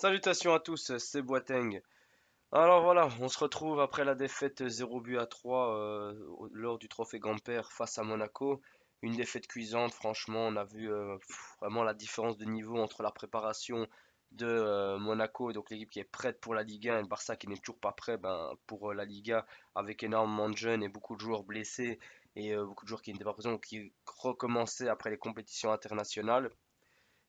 Salutations à tous, c'est Boateng. Alors voilà, on se retrouve après la défaite 0 but à 3 lors du trophée Gamper face à Monaco. Une défaite cuisante, franchement, on a vu vraiment la différence de niveau entre la préparation de Monaco, donc l'équipe qui est prête pour la Liga, et le Barça qui n'est toujours pas prêt pour la Liga, avec énormément de jeunes et beaucoup de joueurs blessés et beaucoup de joueurs qui n'étaient pas présents ou qui recommençaient après les compétitions internationales.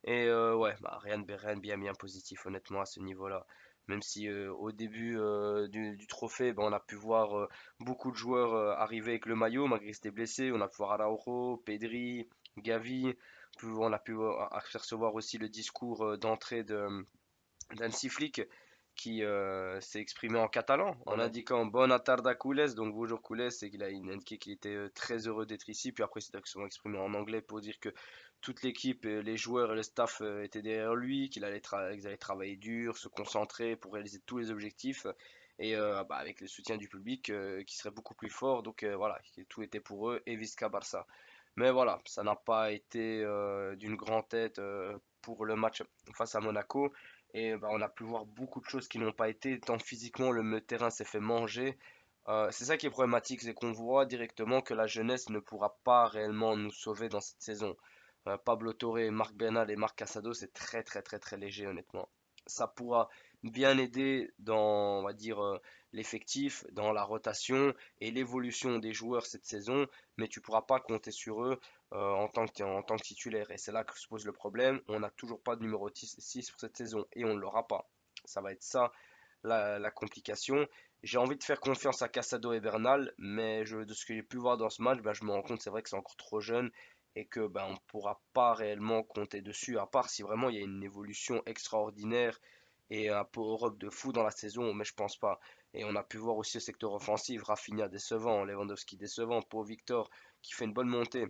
Et ouais, rien de bien positif honnêtement à ce niveau-là. Même si au début du trophée, on a pu voir beaucoup de joueurs arriver avec le maillot malgré qu'ils étaient blessés. On a pu voir Araujo, Pedri, Gavi. On a pu apercevoir aussi le discours d'entrée d'Hansi Flick qui s'est exprimé en catalan en indiquant Bona tarda Cules, donc bonjour Cules, et qu'il a indiqué qu'il était très heureux d'être ici. Puis après, il s'est exprimé en anglais pour dire que toute l'équipe, les joueurs et le staff étaient derrière lui, qu'ils allaient travailler dur, se concentrer pour réaliser tous les objectifs. Et avec le soutien du public qui serait beaucoup plus fort, donc voilà, que tout était pour eux et Visca Barça. Mais voilà, ça n'a pas été d'une grande tête pour le match face à Monaco. Et on a pu voir beaucoup de choses qui n'ont pas été, tant physiquement le terrain s'est fait manger. C'est ça qui est problématique, c'est qu'on voit directement que la jeunesse ne pourra pas réellement nous sauver dans cette saison. Pablo Torre, Marc Bernal et Marc Casado, c'est très léger honnêtement. Ça pourra bien aider dans, on va dire, l'effectif, dans la rotation et l'évolution des joueurs cette saison, mais tu pourras pas compter sur eux en tant que titulaire. Et c'est là que se pose le problème. On n'a toujours pas de numéro 6 pour cette saison et on ne l'aura pas. Ça va être ça la complication. J'ai envie de faire confiance à Casado et Bernal, mais de ce que j'ai pu voir dans ce match, je me rends compte c'est vrai que c'est encore trop jeune et que on ne pourra pas réellement compter dessus, à part si vraiment il y a une évolution extraordinaire et un power-up de fou dans la saison, mais je pense pas. Et on a pu voir aussi le secteur offensif, Rafinha décevant, Lewandowski décevant, pour Victor qui fait une bonne montée.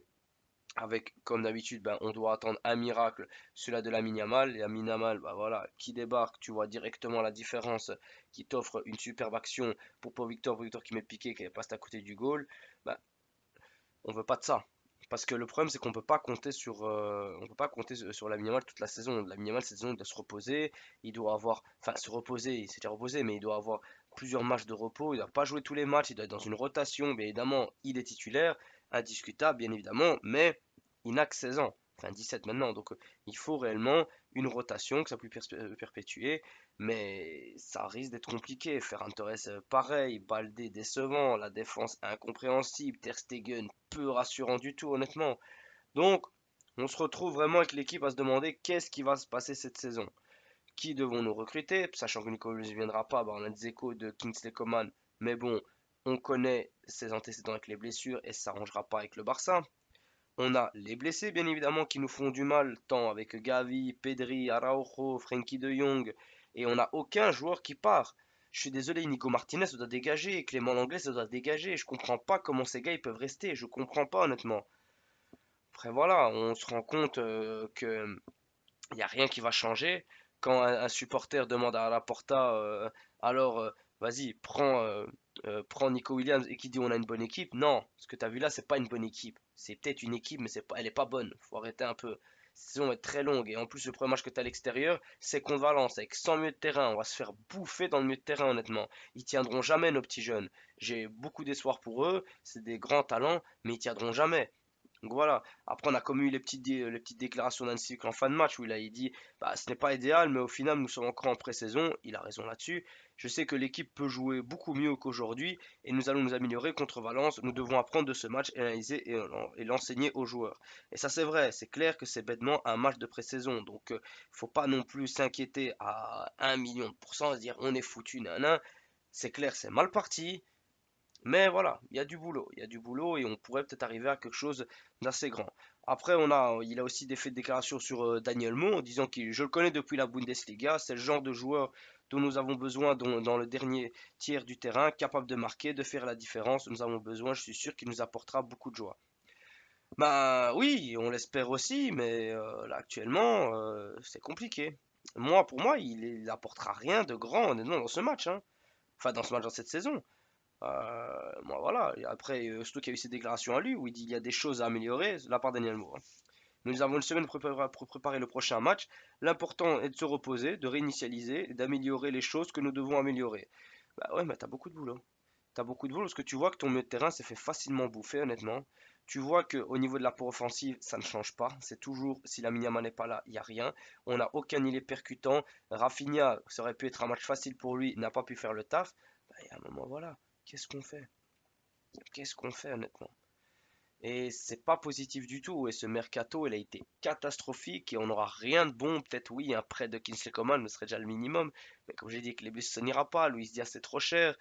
Avec, comme d'habitude, on doit attendre un miracle, celui-là de Lamine Yamal. Et Lamine Yamal, voilà, qui débarque, tu vois directement la différence, qui t'offre une superbe action pour Victor qui met piqué, qui passe à côté du goal. Bah, on veut pas de ça. Parce que le problème, c'est qu'on peut pas compter on peut pas compter sur Lamine Yamal toute la saison. Lamine Yamal, cette saison, il doit se reposer. Il doit avoir, enfin, se reposer, il s'est déjà reposé, mais il doit avoir plusieurs matchs de repos. Il doit pas jouer tous les matchs. Il doit être dans une rotation. Bien évidemment, il est titulaire, indiscutable, bien évidemment, mais il n'a que 16 ans. Enfin, 17 maintenant. Donc, il faut réellement une rotation que ça puisse perpétuer. Mais ça risque d'être compliqué. Ferran Torres, pareil. Baldé décevant. La défense incompréhensible. Ter Stegen peu rassurant du tout, honnêtement. Donc, on se retrouve vraiment avec l'équipe à se demander qu'est-ce qui va se passer cette saison. Qui devons-nous recruter? Sachant que Nico ne viendra pas, on a des échos de Kingsley Coman. Mais bon, on connaît ses antécédents avec les blessures et ça s'arrangera pas avec le Barça. On a les blessés, bien évidemment, qui nous font du mal, tant avec Gavi, Pedri, Araujo, Frenkie de Jong, et on n'a aucun joueur qui part. Je suis désolé, Nico Martinez ça doit dégager, Clément Langlais ça doit dégager. Je comprends pas comment ces gars ils peuvent rester. Je comprends pas honnêtement. Après voilà, on se rend compte que il n'y a rien qui va changer. Quand un supporter demande à Laporta, alors vas-y, prends Nico Williams et qui dit on a une bonne équipe. Non, ce que tu as vu là, c'est pas une bonne équipe. C'est peut-être une équipe, mais elle est pas bonne. Faut arrêter un peu. Cette saison est très longue et en plus le premier match que tu as à l'extérieur, c'est contre Valence avec 100 milieux de terrain. On va se faire bouffer dans le milieu de terrain honnêtement. Ils tiendront jamais nos petits jeunes. J'ai beaucoup d'espoir pour eux, c'est des grands talents, mais ils tiendront jamais. Donc voilà. Après, on a comme eu les petites déclarations d'Hansi en fin de match où il dit ce n'est pas idéal, mais au final, nous sommes encore en pré-saison. Il a raison là-dessus. Je sais que l'équipe peut jouer beaucoup mieux qu'aujourd'hui et nous allons nous améliorer contre Valence. Nous devons apprendre de ce match et analyser et l'enseigner aux joueurs. Et ça, c'est vrai. C'est clair que c'est bêtement un match de pré-saison. Donc, il ne faut pas non plus s'inquiéter à 1 million de pourcents, se dire on est foutu, nan. C'est clair, c'est mal parti. Mais voilà, il y a du boulot et on pourrait peut-être arriver à quelque chose d'assez grand. Après, il a aussi fait des déclarations sur Daniel Mo en disant que je le connais depuis la Bundesliga, c'est le genre de joueur dont nous avons besoin dans le dernier tiers du terrain, capable de marquer, de faire la différence. Nous avons besoin, je suis sûr qu'il nous apportera beaucoup de joie. Bah oui, on l'espère aussi, mais là actuellement, c'est compliqué. Pour moi, il apportera rien de grand honnêtement dans ce match, hein. Enfin, dans ce match, dans cette saison. Moi voilà, et après, surtout qu'il y a eu ces déclarations à lui où il dit il y a des choses à améliorer de la part de Daniel Moore, hein. Nous avons une semaine pour préparer le prochain match. L'important est de se reposer, de réinitialiser et d'améliorer les choses que nous devons améliorer. Bah ouais, mais t'as beaucoup de boulot. T'as beaucoup de boulot parce que tu vois que ton milieu de terrain s'est fait facilement bouffer, honnêtement. Tu vois qu'au niveau de l'apport offensif, ça ne change pas. C'est toujours, si la Yamal n'est pas là, il n'y a rien. On n'a aucun îlet percutant. Rafinha, ça aurait pu être un match facile pour lui, n'a pas pu faire le taf. Bah, il y a un moment, voilà. Qu'est-ce qu'on fait? Qu'est-ce qu'on fait, honnêtement? Et c'est pas positif du tout. Et ce mercato, il a été catastrophique et on n'aura rien de bon. Peut-être, oui, un prêt de Kingsley Coman ce serait déjà le minimum. Mais comme j'ai dit, que les bus, ça n'ira pas. Luis Diaz, c'est trop cher.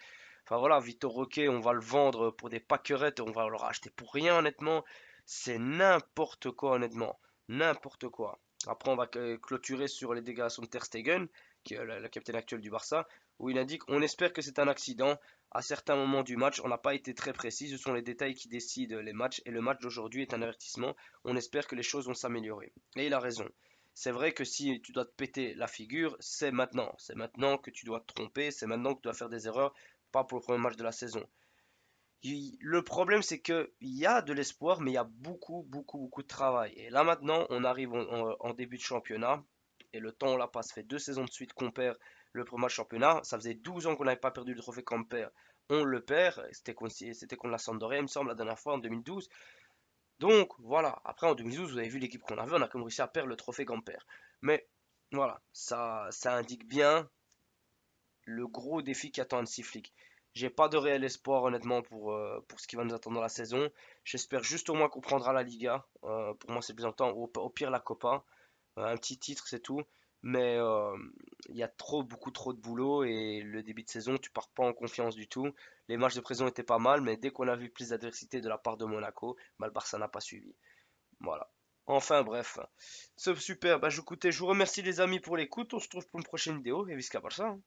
Enfin voilà, Vitor Roque, on va le vendre pour des packerettes. On va le racheter pour rien, honnêtement. C'est n'importe quoi, honnêtement. N'importe quoi. Après, on va clôturer sur les déclarations de Ter Stegen, qui est le capitaine actuel du Barça, où il indique: on espère que c'est un accident. À certains moments du match, on n'a pas été très précis, ce sont les détails qui décident les matchs, et le match d'aujourd'hui est un avertissement. On espère que les choses vont s'améliorer. Et il a raison. C'est vrai que si tu dois te péter la figure, c'est maintenant. C'est maintenant que tu dois te tromper, c'est maintenant que tu dois faire des erreurs, pas pour le premier match de la saison. Le problème, c'est qu'il y a de l'espoir, mais il y a beaucoup, beaucoup, beaucoup de travail. Et là maintenant, on arrive en début de championnat, et le temps on la passe. Ça fait 2 saisons de suite qu'on perd le premier match championnat. Ça faisait 12 ans qu'on n'avait pas perdu le trophée Camper. On le perd. C'était contre la Sampdoria, il me semble, la dernière fois en 2012. Donc voilà. Après en 2012, vous avez vu l'équipe qu'on avait, on a comme réussi à perdre le trophée Camper. Mais voilà, ça indique bien le gros défi qui attend Hansi Flick. J'ai pas de réel espoir honnêtement pour ce qui va nous attendre dans la saison. J'espère juste au moins qu'on prendra la Liga. Pour moi c'est le plus important. Au pire la Copa. Un petit titre c'est tout. Mais il y a beaucoup trop de boulot et le début de saison tu pars pas en confiance du tout. Les matchs de prison étaient pas mal mais dès qu'on a vu plus d'adversité de la part de Monaco, bah, le Barça n'a pas suivi. Voilà. Enfin bref. C'est super. Bah, je vous remercie les amis pour l'écoute. On se retrouve pour une prochaine vidéo et visca Barça, hein.